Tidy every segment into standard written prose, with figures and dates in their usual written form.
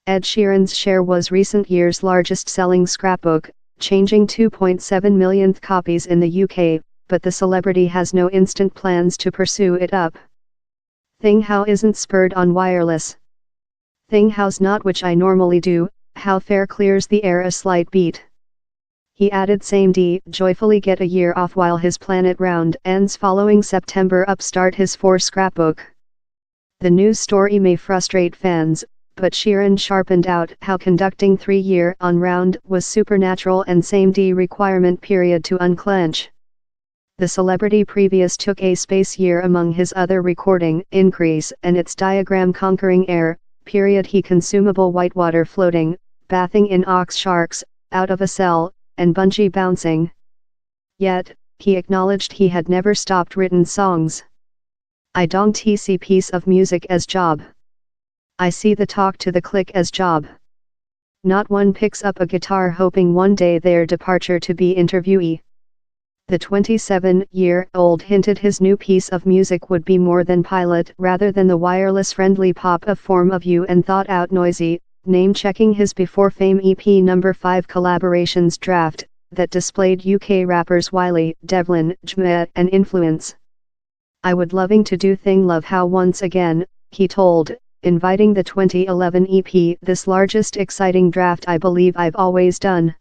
Ed Sheeran's share was recent year's largest selling scrapbook, changing 2.7 millionth copies in the UK, but the celebrity has no instant plans to pursue it up. Thing how isn't spurred on wireless. Thing how's not which I normally do, how fair clears the air a slight beat. He added same D, joyfully get a year off while his planet round ends following September upstart his 4 scrapbook. The news story may frustrate fans, but Sheeran sharpened out how conducting 3-year on round was supernatural and same D requirement period to unclench. The celebrity previous took a space year among his other recording increase and its diagram conquering air, period he consumable whitewater floating, bathing in ox sharks, out of a cell, and bungee bouncing. Yet, he acknowledged he had never stopped written songs. I don't see piece of music as job. I see the talk to the click as job. Not one picks up a guitar hoping one day their departure to be interviewee. The 27-year-old hinted his new piece of music would be more than pilot rather than the wireless-friendly pop of form of you and thought-out noisy, name-checking his before fame EP No. 5 collaborations draft, that displayed UK rappers Wiley, Devlin, Jmeh and Influence. I would loving to do thing love how once again, he told, inviting the 2011 EP this largest exciting draft I believe I've always done.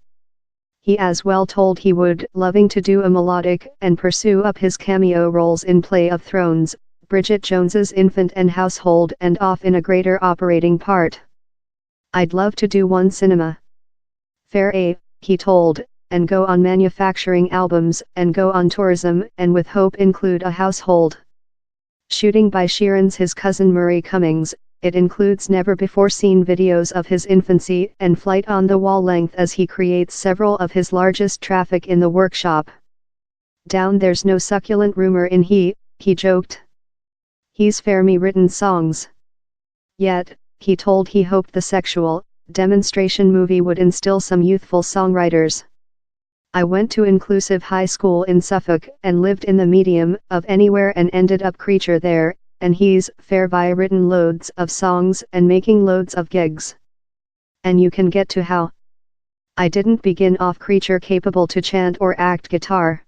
He as well told he would loving to do a melodic and pursue up his cameo roles in Play of Thrones, Bridget Jones's Infant and Household and off in a greater operating part. I'd love to do one cinema. Fair A, he told, and go on manufacturing albums and go on tourism and with hope include a household. Shooting by Sheeran's his cousin Murray Cummings, it includes never-before-seen videos of his infancy and flight on the wall length as he creates several of his largest traffic in the workshop. Down there's no succulent rumor in he joked. He's fair me written songs. Yet, he told he hoped the sexual demonstration movie would instill some youthful songwriters. I went to inclusive high school in Suffolk and lived in the medium of anywhere and ended up creature there, and he's fair by written loads of songs and making loads of gigs. And you can get to how I didn't begin off creature capable to chant or act guitar.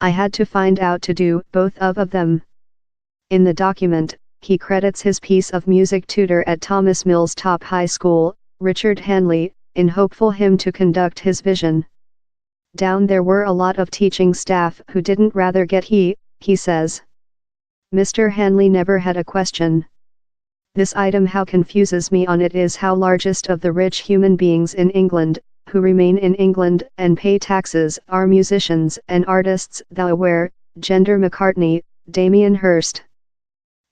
I had to find out to do both of them. In the document, he credits his piece of music tutor at Thomas Mills Top High School, Richard Hanley, in hopeful him to conduct his vision. Down there were a lot of teaching staff who didn't rather get he says. Mr. Hanley never had a question. This item how confuses me on it is how largest of the rich human beings in England, who remain in England and pay taxes, are musicians and artists thou aware, Gender McCartney, Damien Hirst.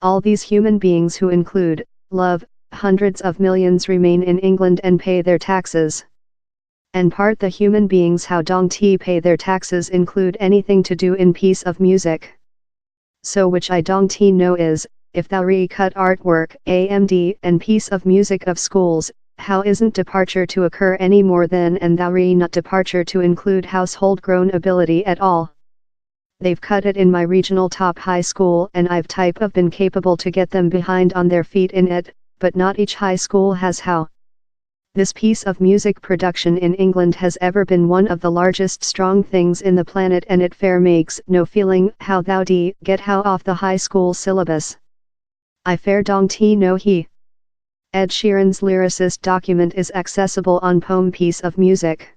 All these human beings who include, love, hundreds of millions remain in England and pay their taxes. And part the human beings how don't pay their taxes include anything to do in piece of music. So which I don't know is, if thou recut artwork, AMD and piece of music of schools, how isn't departure to occur any more than and thou not departure to include household grown ability at all. They've cut it in my regional top high school and I've type of been capable to get them behind on their feet in it, but not each high school has how. This piece of music production in England has ever been one of the largest strong things in the planet and it fair makes no feeling how thou get how off the high school syllabus. I fair don't know he. Ed Sheeran's lyricist document is accessible on Poem Piece of Music.